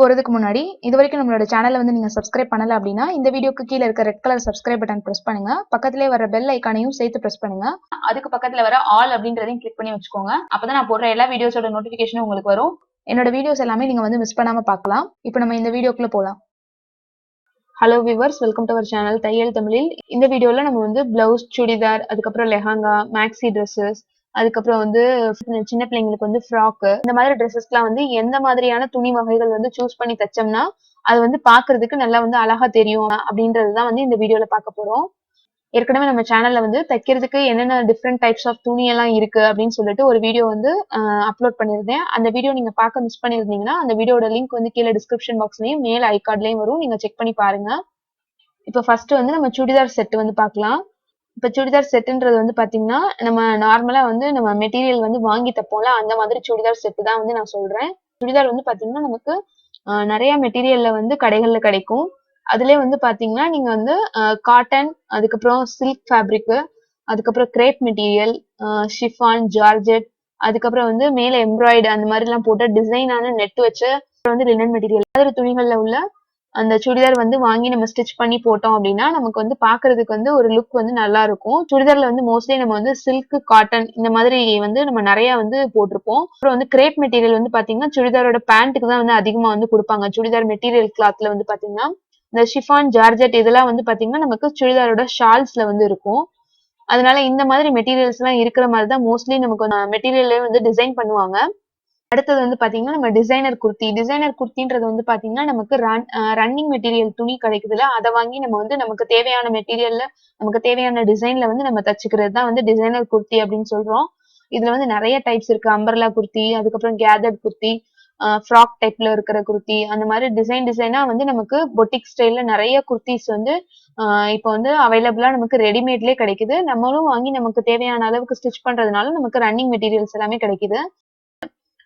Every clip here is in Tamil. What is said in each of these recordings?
போறதுக்கு முன்னாடி இதுவரைக்கும் நம்மளோட சேனலை வந்து நீங்க சப்ஸ்கிரைப் பண்ணல அப்படின்னா இந்த வீடியோக்கு கீழே இருக்க red colour subscribe button press பண்ணுங்க. பக்கத்திலே வர பெல் ஐக்கானையும் சேர்த்து பிரஸ் பண்ணுங்க. அதுக்கு பக்கத்துல வர ஆல் அப்படின்றதையும் கிளிக் பண்ணி வச்சுக்கோங்க. அப்பதான் நான் போடுற எல்லா வீடியோஸோட நோட்டிபிகேஷனும் உங்களுக்கு வரும். என்னோட வீடியோஸ் எல்லாமே நீங்க வந்து மிஸ் பண்ணாம பார்க்கலாம். இப்போ நம்ம இந்த வீடியோக்குள்ள போலாம். Hello viewers, welcome to our channel தையல் தமிழில். இந்த வீடியோல நம்ம வந்து பிளவுஸ், சுடிதார், அதுக்கப்புறம் லெஹங்கா, மேக்ஸி ட்ரெஸ்ஸஸ், அதுக்கப்புறம் வந்து சின்ன பிள்ளைங்களுக்கு வந்து ஃப்ராக், இந்த மாதிரி ட்ரெஸ்ஸஸ்லாம் வந்து எந்த மாதிரியான துணி வகைகள் வந்து சூஸ் பண்ணி தைச்சோம்னா அது வந்து பாக்குறதுக்கு நல்லா வந்து அழகா தெரியும் அப்படின்றதுதான் வந்து இந்த வீடியோல பார்க்க போறோம். ஏற்கனவே நம்ம சேனல்ல வந்து தைக்கிறதுக்கு என்னென்ன டிஃப்ரெண்ட் டைப்ஸ் ஆஃப் துணி எல்லாம் இருக்கு அப்படின்னு சொல்லிட்டு ஒரு வீடியோ வந்து அப்லோட் பண்ணியிருந்தேன். அந்த வீடியோ நீங்க பார்க்க மிஸ் பண்ணிருந்தீங்கன்னா அந்த வீடியோட லிங்க் வந்து கீழே டிஸ்கிரிப்ஷன் பாக்ஸ்லயும் மேல ஐ கார்ட்லயும் வரும், நீங்க செக் பண்ணி பாருங்க. இப்போ ஃபர்ஸ்ட் வந்து நம்ம சுடிதார் செட் வந்து பார்க்கலாம். இப்போ சுடிதார் செட்டுன்றது வந்து பாத்தீங்கன்னா நம்ம நார்மலா வந்து நம்ம மெட்டீரியல் வந்து வாங்கி தைப்போம்ல, அந்த மாதிரி சுடிதார் செட்டு தான் வந்து நான் சொல்றேன். சுடிதார் வந்து பாத்தீங்கன்னா நமக்கு நிறைய மெட்டீரியல்ல வந்து கடைகள்ல கிடைக்கும். அதுலயே வந்து பாத்தீங்கன்னா நீங்க வந்து காட்டன், அதுக்கப்புறம் சில்க் ஃபேப்ரிக், அதுக்கப்புறம் கிரேப் மெட்டீரியல், ஷிஃபான், ஜார்ஜெட், அதுக்கப்புறம் வந்து மேல எம்ப்ராய்டு அந்த மாதிரி எல்லாம் போட்டு டிசைனான நெட் வச்சு வந்து லினன் மெட்டீரியல் மாதிரி துணிகள்ல உள்ள அந்த சுடிதார் வந்து வாங்கி நம்ம ஸ்டிச் பண்ணி போட்டோம் அப்படின்னா நமக்கு வந்து பாக்குறதுக்கு வந்து ஒரு லுக் வந்து நல்லா இருக்கும். சுடிதார்ல வந்து மோஸ்ட்லி நம்ம வந்து சில்க், காட்டன் இந்த மாதிரி வந்து நம்ம நிறைய வந்து போட்டிருப்போம். அப்புறம் வந்து கிரேப் மெட்டீரியல் வந்து பாத்தீங்கன்னா சுடிதாரோட பேண்ட்டுக்கு தான் வந்து அதிகமா வந்து கொடுப்பாங்க. சுடிதார் மெட்டீரியல் கிளாத்ல வந்து பாத்தீங்கன்னா இந்த ஷிஃபான், ஜார்ஜெட் இதெல்லாம் வந்து பாத்தீங்கன்னா நமக்கு சுடிதாரோட ஷால்ஸ்ல வந்து இருக்கும். அதனால இந்த மாதிரி மெட்டீரியல்ஸ் எல்லாம் இருக்கிற மாதிரி தான் மோஸ்ட்லி நமக்கு மெட்டீரியல்ல வந்து டிசைன் பண்ணுவாங்க. அடுத்தது வந்து பாத்தீங்கன்னா நம்ம டிசைனர் குர்த்தி. டிசைனர் குர்த்தின்றது வந்து பாத்தீங்கன்னா நமக்கு ரன்னிங் மெட்டீரியல் துணி கிடைக்குதுல, அதை வாங்கி நம்ம வந்து நமக்கு தேவையான மெட்டீரியல்ல நமக்கு தேவையான டிசைன்ல வந்து நம்ம தச்சுக்கிறது தான் வந்து டிசைனர் குர்த்தி அப்படின்னு சொல்றோம். இதுல வந்து நிறைய டைப்ஸ் இருக்கு. அம்பர்லா குர்த்தி, அதுக்கப்புறம் கேதர்ட் குர்த்தி, ஃப்ராக் டைப்ல இருக்கிற குர்த்தி, அந்த மாதிரி டிசைனா வந்து நமக்கு பொட்டிக் ஸ்டைல்ல நிறைய குர்த்திஸ் வந்து இப்போ வந்து அவைலபிளா நமக்கு ரெடிமேட்லயே கிடைக்குது. நம்மளும் வாங்கி நமக்கு தேவையான அளவுக்கு ஸ்டிச் பண்றதுனால நமக்கு ரன்னிங் மெட்டீரியல்ஸ் எல்லாமே கிடைக்குது.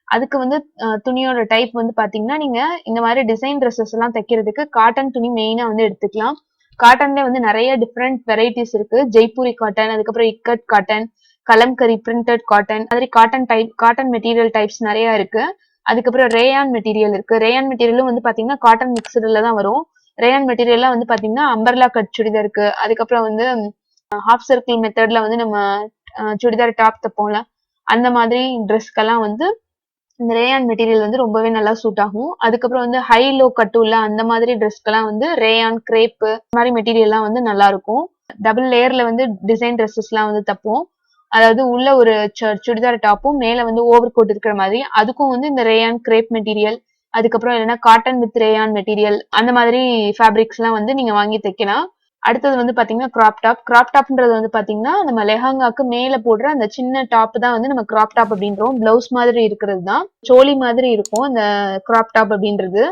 அதுக்கு வந்து துணியோட டைப் வந்து பாத்தீங்கன்னா நீங்க இந்த மாதிரி டிசைன் ட்ரெஸ்ஸஸ் எல்லாம் தைக்கிறதுக்கு காட்டன் துணி மெயினா வந்து எடுத்துக்கலாம். காட்டன்ல வந்து நிறைய டிஃப்ரெண்ட் வெரைட்டிஸ் இருக்கு. ஜெய்ப்பூரி காட்டன், அதுக்கப்புறம் ikat cotton, kalamkari printed cotton, மாதிரி காட்டன் மெட்டீரியல் டைப்ஸ் நிறைய இருக்கு. அதுக்கப்புறம் ரேயான் மெட்டீரியல் இருக்கு. ரேயான் மெட்டீரியலும் வந்து பாத்தீங்கன்னா காட்டன் மிக்சடுல தான் வரும். ரேயான் மெட்டீரியல்லாம் வந்து பாத்தீங்கன்னா அம்பர்லா கட் சுடிதார் இருக்கு. அதுக்கப்புறம் வந்து ஹாஃப் சர்க்கிள் மெத்தட்ல வந்து நம்ம சுடிதார் டாப் தைப்போம்ல, அந்த மாதிரி ட்ரெஸ்க்கெல்லாம் வந்து இந்த ரேயான் மெட்டீரியல் வந்து ரொம்பவே நல்லா சூட் ஆகும். அதுக்கப்புறம் வந்து ஹை லோ கட்டுல அந்த மாதிரி ட்ரெஸ்க்கெல்லாம் வந்து ரேயான், கிரேப் மாதிரி மெட்டீரியல்லாம் வந்து நல்லா இருக்கும். டபுள் லேயர்ல வந்து டிசைன் ட்ரெஸ்ஸஸ் எல்லாம் வந்து தப்போம். அதாவது உள்ள ஒரு சுடிதார் டாப்பும் மேல வந்து ஓவர் கோட் இருக்கிற மாதிரி, அதுக்கும் வந்து இந்த ரேயான், கிரேப் மெட்டீரியல், அதுக்கப்புறம் இல்லைன்னா காட்டன் வித் ரேயான் மெட்டீரியல் அந்த மாதிரி ஃபேப்ரிக்ஸ் எல்லாம் வந்து நீங்க வாங்கி தைக்கலாம். அடுத்தது வந்து பாத்தீங்கன்னா கிராப் டாப். கிராப் டாப்ன்றது வந்து பாத்தீங்கன்னா நம்ம லெஹங்காக்கு மேல போடுற அந்த சின்ன டாப் தான் வந்து நம்ம கிராப் டாப் அப்படின்றோம். பிளவுஸ் மாதிரி இருக்கிறது தான், சோலி மாதிரி இருக்கும் அந்த கிராப் டாப் அப்படின்றது.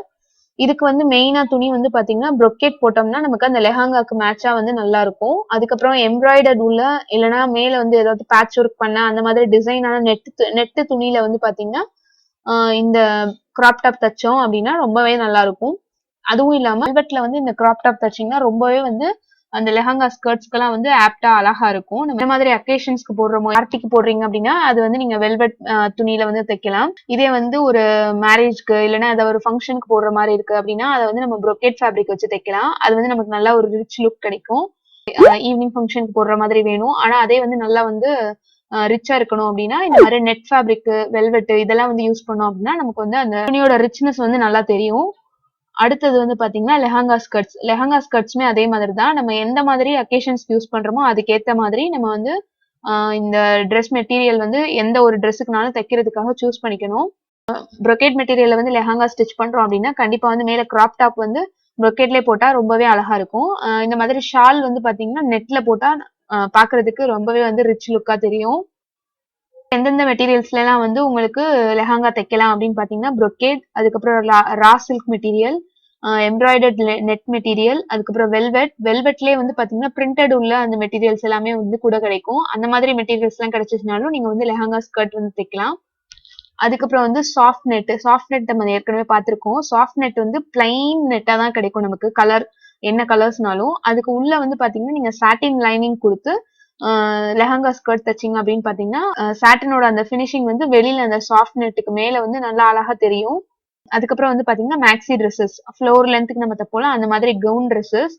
இதுக்கு வந்து மெயினா துணி வந்து பாத்தீங்கன்னா ப்ரொக்கேட் போட்டோம்னா நமக்கு அந்த லெஹங்காக்கு மேட்சா வந்து நல்லா இருக்கும். அதுக்கப்புறம் எம்ப்ராய்டர்ட் உள்ள இல்லைன்னா மேல வந்து ஏதாவது பேட்ச் ஒர்க் பண்ண அந்த மாதிரி டிசைனான நெட்டு துணியில வந்து பாத்தீங்கன்னா இந்த கிராப் டாப் தச்சோம் அப்படின்னா ரொம்பவே நல்லா இருக்கும். அதுவும் இல்லாம வெல்வெட்ல வந்து இந்த கிராப் டாப் தச்சிங்கன்னா ரொம்பவே வந்து அந்த லெஹங்கா ஸ்கர்ட்ஸ்க்கெல்லாம் வந்து ஆப்டா அழகா இருக்கும். இந்த மாதிரி அக்கேஷன்ஸ்க்கு போடுறோமோ, பார்ட்டிக்கு போடுறீங்க அப்படின்னா அது வந்து நீங்க வெல்வெட் துணியில வந்து தைக்கலாம். இதே வந்து ஒரு மேரேஜ்க்கு இல்லைன்னா ஏதாவது ஒரு ஃபங்க்ஷனுக்கு போடுற மாதிரி இருக்கு அப்படின்னா அதை வந்து நம்ம ப்ரொக்கேட் ஃபேப்ரிக் வச்சு தைக்கலாம். அது வந்து நமக்கு நல்லா ஒரு ரிச் லுக் கிடைக்கும். ஈவினிங் ஃபங்க்ஷனுக்கு போடுற மாதிரி வேணும், ஆனா அதே வந்து நல்லா வந்து ரிச்சா இருக்கணும் அப்படின்னா இந்த மாதிரி நெட் ஃபேப்ரிக், வெல்வெட் இதெல்லாம் வந்து யூஸ் பண்ணோம் அப்படின்னா நமக்கு வந்து அந்த துணியோட ரிச்னஸ் வந்து நல்லா தெரியும். அடுத்தது வந்து பாத்தீங்கன்னா லெஹங்கா ஸ்கர்ட்ஸ். லெஹங்கா ஸ்கர்ட்ஸ்மே அதே மாதிரி தான். நம்ம எந்த மாதிரி அக்கேஷன்ஸ்க்கு யூஸ் பண்றோமோ அதுக்கேத்த மாதிரி நம்ம வந்து இந்த ட்ரெஸ் மெட்டீரியல் வந்து எந்த ஒரு ட்ரெஸ்ஸுக்குனாலும் தைக்கிறதுக்காக சூஸ் பண்ணிக்கணும். ப்ரொக்கேட் மெட்டீரியல்ல வந்து லெஹங்கா ஸ்டிச் பண்றோம் அப்படின்னா கண்டிப்பா வந்து மேல கிராப் டாப் வந்து ப்ரொக்கேட்லயே போட்டா ரொம்பவே அழகா இருக்கும். இந்த மாதிரி ஷால் வந்து பாத்தீங்கன்னா நெட்ல போட்டா பாக்குறதுக்கு ரொம்பவே வந்து ரிச் லுக்கா தெரியும். எந்தெந்த மெட்டீரியல்ஸ்ல எல்லாம் வந்து உங்களுக்கு லெஹங்கா தைக்கலாம் அப்படின்னு பாத்தீங்கன்னா ப்ரொக்கேட், அதுக்கப்புறம் raw silk material, embroidered net material, அதுக்கப்புறம் வெல்வெட்லயே வந்து பாத்தீங்கன்னா பிரிண்டட் உள்ள அந்த மெட்டீரியல்ஸ் எல்லாமே வந்து கூட கிடைக்கும். அந்த மாதிரி மெட்டீரியல்ஸ் எல்லாம் கிடைச்சிச்சுனாலும் நீங்க வந்து லெஹங்கா ஸ்கர்ட் வந்து தைக்கலாம். அதுக்கப்புறம் வந்து சாஃப்ட் நெட் நம்ம ஏற்கனவே பார்த்திருக்கோம். சாஃப்ட் நெட் வந்து பிளைன் நெட்டா தான் கிடைக்கும் நமக்கு, கலர் என்ன கலர்ஸ்னாலும். அதுக்கு உள்ள வந்து பாத்தீங்கன்னா நீங்க சாட்டின் லைனிங் கொடுத்து லெஹங்கா ஸ்கர்ட் தச்சிங்க அப்படின்னு பாத்தீங்கன்னா சாட்டினோட அந்த பினிஷிங் வந்து வெளியில அந்த சாஃப்ட் நெட்டுக்கு மேல வந்து நல்லா அழகா தெரியும். அதுக்கப்புறம் வந்து பாத்தீங்கன்னா மேக்ஸி ட்ரெஸ்ஸஸ் ஃப்ளோர் லென்த்துக்கு நம்ம தைப்போம்ல அந்த மாதிரி கவுன் ட்ரெஸ்ஸஸ்.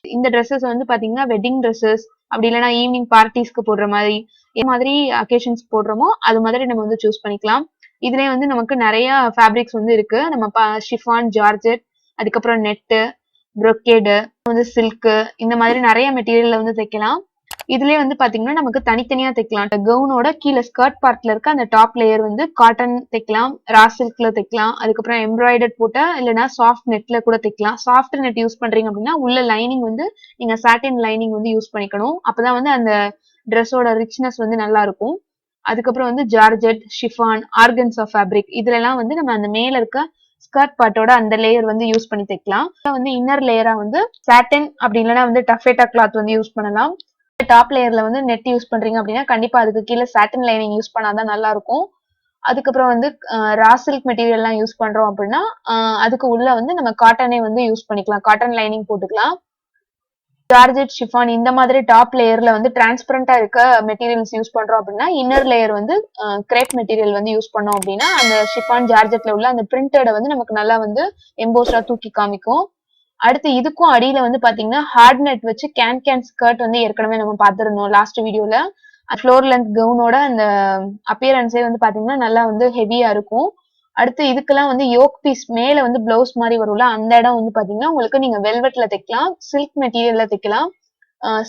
இந்த ட்ரெஸ்ஸஸ் வந்து பாத்தீங்கன்னா வெட்டிங் ட்ரெஸ்ஸஸ் அப்படி இல்லைன்னா ஈவினிங் பார்ட்டிஸ்க்கு போடுற மாதிரி எந்த மாதிரி அக்கேஷன்ஸ் போடுறோமோ அது மாதிரி நம்ம வந்து சூஸ் பண்ணிக்கலாம். இதுலயே வந்து நமக்கு நிறைய ஃபேப்ரிக்ஸ் வந்து இருக்கு. நம்ம ஷிஃபான், ஜார்ஜெட், அதுக்கப்புறம் நெட்டு, ப்ரொக்கேடு, வந்து சில்க், இந்த மாதிரி நிறைய மெட்டீரியல்ல வந்து தைக்கலாம். இதுலயே வந்து பாத்தீங்கன்னா நமக்கு தனித்தனியா தைக்கலாம். கவுனோட கீழே ஸ்கர்ட் பார்ட்ல இருக்க அந்த டாப் லேயர் வந்து காட்டன் தைக்கலாம், ரா சில்க்ல தைக்கலாம், அதுக்கப்புறம் எம்ப்ராய்டர்ட் போட்ட இல்லைன்னா சாஃப்ட் நெட்ல கூட தைக்கலாம். சாஃப்ட் நெட் யூஸ் பண்றீங்க அப்படின்னா உள்ள லைனிங் வந்து நீங்க சாட்டின் லைனிங் வந்து யூஸ் பண்ணிக்கணும். அப்பதான் வந்து அந்த ட்ரெஸ்ஸோட ரிச்னஸ் வந்து நல்லா இருக்கும். அதுக்கப்புறம் வந்து ஜார்ஜெட், ஷிஃபான், ஆர்கன்சா ஃபேப்ரிக் இதுல எல்லாம் வந்து நம்ம அந்த மேல இருக்க ஸ்கர்ட் பார்ட்டோட அந்த லேயர் வந்து யூஸ் பண்ணி தைக்கலாம். வந்து இன்னர் லேயரா வந்து சாட்டின் அப்படி இல்லைன்னா வந்து டஃபேட்டா கிளாத் வந்து யூஸ் பண்ணலாம். டாப் லேயர்ல வந்து நெட் யூஸ் பண்றீங்க அப்படின்னா கண்டிப்பா அதுக்கு கீழே சாட்டின் லைனிங் யூஸ் பண்ணாதான் நல்லா இருக்கும். அதுக்கப்புறம் வந்து ரா சில்க் மெட்டீரியல் எல்லாம் யூஸ் பண்றோம் அப்படின்னா அதுக்கு உள்ள வந்து நம்ம காட்டனே வந்து யூஸ் பண்ணிக்கலாம், காட்டன் லைனிங் போட்டுக்கலாம். ஜார்ஜெட், ஷிஃபான் இந்த மாதிரி டாப் லேயர்ல வந்து டிரான்ஸ்பரண்டா இருக்க மெட்டீரியல்ஸ் யூஸ் பண்றோம் அப்படின்னா இன்னர் லேயர் வந்து கிரேப் மெட்டீரியல் வந்து யூஸ் பண்ணோம் அப்படின்னா அந்த ஷிஃபான் ஜார்ஜெட்ல உள்ள அந்த பிரிண்டட வந்து நமக்கு நல்லா வந்து எம்போஸ்டா தூக்கி காமிக்கும். அடுத்து இதுக்கும் அடியில வந்து பாத்தீங்கன்னா ஹார்ட் நெட் வச்சு கேன் ஸ்கர்ட் வந்து ஏற்கனவே நம்ம பார்த்திருந்தோம் லாஸ்ட் வீடியோல. ஃப்ளோர் லென்த் கவுனோட அந்த அப்பியரன்ஸே வந்து பாத்தீங்கன்னா நல்லா வந்து ஹெவியா இருக்கும். அடுத்து இதுக்கெல்லாம் வந்து யோக் பீஸ் மேல வந்து பிளவுஸ் மாதிரி வரும்ல அந்த இடம் வந்து பாத்தீங்கன்னா உங்களுக்கு நீங்க வெல்வெட்ல தைக்கலாம், சில்க் மெட்டீரியல்ல தைக்கலாம்,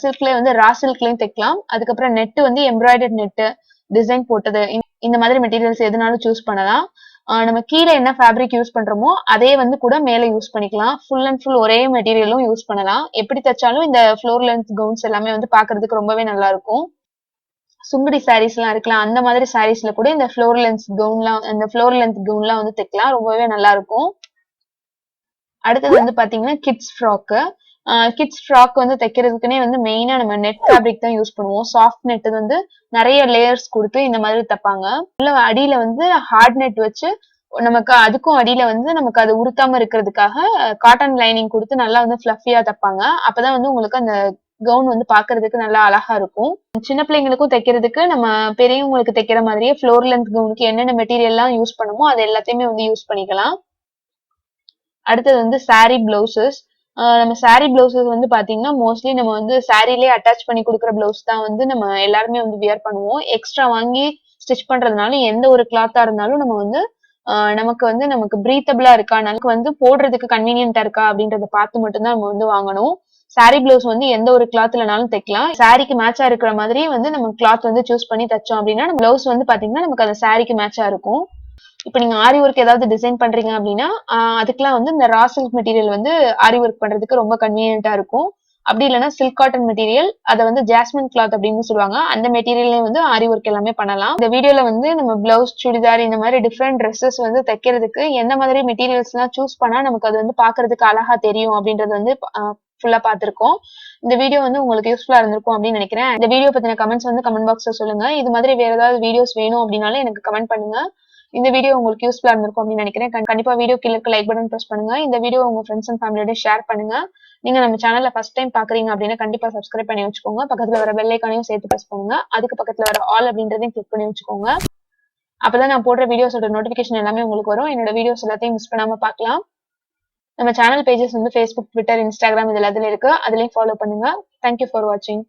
சில்க்ல வந்து ரா சில்க்லயும் தைக்கலாம். அதுக்கப்புறம் நெட் வந்து எம்ப்ராய்டர்ட் நெட் டிசைன் போட்டது இந்த மாதிரி மெட்டீரியல்ஸ் எதுனாலும் சூஸ் பண்ணலாம். நம்ம கீழே என்ன ஃபேப்ரிக் யூஸ் பண்றோமோ அதே வந்து கூட மேல யூஸ் பண்ணிக்கலாம். ஃபுல் அண்ட் ஃபுல் ஒரே மெட்டீரியலும் யூஸ் பண்ணலாம். எப்படி தைச்சாலும் இந்த ஃப்ளோர் லென்த் கவுன்ஸ் எல்லாமே வந்து பாக்குறதுக்கு ரொம்பவே நல்லா இருக்கும். சுங்குடி சாரீஸ் எல்லாம் இருக்கலாம் அந்த மாதிரி சாரீஸ்ல கூட இந்த ஃப்ளோர் லென்த் கவுன்லாம் வந்து தைக்கலாம், ரொம்பவே நல்லா இருக்கும். அடுத்தது வந்து பாத்தீங்கன்னா கிட்ஸ் ஃப்ராக் வந்து தைக்கிறதுக்குன்னே வந்து மெயினா நம்ம நெட் ஃபேப்ரிக் தான் யூஸ் பண்ணுவோம். சாஃப்ட் நெட் வந்து நிறைய லேயர்ஸ் கொடுத்து இந்த மாதிரி தைப்பாங்க. உள்ள அடியில வந்து ஹார்ட் நெட் வச்சு நமக்கு அதுக்கும் அடியில வந்து நமக்கு அது உருத்தாம இருக்கிறதுக்காக காட்டன் லைனிங் கொடுத்து நல்லா வந்து ஃபிளஃபியா தைப்பாங்க. அப்பதான் வந்து உங்களுக்கு அந்த கவுன் வந்து பாக்குறதுக்கு நல்லா அழகா இருக்கும். சின்ன பிள்ளைங்களுக்கும் தைக்கிறதுக்கு நம்ம பெரியவங்களுக்கு தைக்கிற மாதிரியே ஃப்ளோர் லென்த் கவுனுக்கு என்னென்ன மெட்டீரியல் எல்லாம் யூஸ் பண்ணுமோ அது எல்லாத்தையுமே வந்து யூஸ் பண்ணிக்கலாம். அடுத்தது வந்து சாரி பிளவுசஸ். நம்ம சாரி பிளவுசஸ் வந்து பாத்தீங்கன்னா மோஸ்ட்லி நம்ம வந்து சாரிலேயே அட்டாச் பண்ணி கொடுக்குற பிளவுஸ் தான் வந்து நம்ம எல்லாருமே வந்து வியர் பண்ணுவோம். எக்ஸ்ட்ரா வாங்கி ஸ்டிச் பண்றதுனால எந்த ஒரு கிளாத்தா இருந்தாலும் நம்ம வந்து நமக்கு பிரீத்தபிளா இருக்கா, நமக்கு வந்து போடுறதுக்கு கன்வீனியன்டா இருக்கா அப்படின்றத பார்த்து மட்டும்தான் நம்ம வந்து வாங்கணும். சாரி பிளவுஸ் வந்து எந்த ஒரு கிளாத்லனாலும் தைக்கலாம். சாரிக்கு மேட்சா இருக்கிற மாதிரி வந்து நம்ம கிளாத் வந்து சூஸ் பண்ணி தைச்சோம் அப்படின்னா நம்ம பிளவுஸ் வந்து பாத்தீங்கன்னா நமக்கு அந்த சாரிக்கு மேட்சா இருக்கும். இப்ப நீங்க ஆரி ஒர்க் ஏதாவது டிசைன் பண்றீங்க அப்படின்னா அதுக்கெல்லாம் வந்து இந்த ரா சில்க் மெட்டீரியல் வந்து ஆரி ஒர்க் பண்றதுக்கு ரொம்ப கன்வீனியன்டா இருக்கும். அப்படி இல்லைன்னா சில்க் காட்டன் மெட்டீரியல் அதை வந்து ஜாஸ்மின் கிளாத் அப்படின்னு சொல்லுவாங்க, அந்த மெட்டீரியல்லையும் வந்து ஆரி ஒர்க் எல்லாமே பண்ணலாம். இந்த வீடியோல வந்து நம்ம பிளவுஸ், சுடிதார் இந்த மாதிரி டிஃப்ரெண்ட் ட்ரெஸ்ஸஸ் வந்து தைக்கிறதுக்கு எந்த மாதிரி மெட்டீரியல்ஸ் எல்லாம் சூஸ் பண்ணா நமக்கு அது வந்து பாக்குறதுக்கு அழகா தெரியும் அப்படின்றது வந்து ஃபுல்லா பாத்திருக்கோம். இந்த வீடியோ வந்து உங்களுக்கு யூஸ்ஃபுல்லா இருந்திருக்கும் அப்படின்னு நினைக்கிறேன். இந்த வீடியோ பத்தின கமெண்ட்ஸ் வந்து கமெண்ட் பாக்ஸ்ல சொல்லுங்க. இது மாதிரி வேற ஏதாவது வீடியோஸ் வேணும் அப்படின்னாலும் எனக்கு கமெண்ட் பண்ணுங்க. இந்த வீடியோ உங்களுக்கு யூஸ்ஃபுல்லா இருந்திருக்கும் அப்படின்னு நினைக்கிறேன். கண்டிப்பா வீடியோ கீழ இருக்க லைக் பட்டன் பிரஸ் பண்ணுங்க. இந்த வீடியோ உங்க ஃப்ரெண்ட்ஸ் அண்ட் ஃபேமிலியோட ஷேர் பண்ணுங்க. நீங்க நம்ம சேனல்ல ஃபர்ஸ்ட் டைம் பாக்குறீங்க அப்படின்னா கண்டிப்பா சப்ஸ்கிரைப் பண்ணி வச்சுக்கோங்க. பக்கத்துல வர பெல் ஐகானையும் சேர்த்து பிரஸ் பண்ணுங்க. அதுக்கு பக்கத்துல வர ஆல் அப்படின்றதையும் கிளிக் பண்ணி வச்சுக்கோங்க. அப்பதான் நான் போடுற வீடியோஸோட நோட்டிபிகேஷன் எல்லாமே உங்களுக்கு வரும். என்னோட வீடியோஸ் எல்லாத்தையும் மிஸ் பண்ணாம பார்க்கலாம். நம்ம சேனல் பேஜஸ் வந்து Facebook, Twitter, Instagram இது எல்லாத்துலயும் இருக்கு. அதுலயும் ஃபாலோ பண்ணுங்க. தேங்க்யூ ஃபார் வாட்சிங்.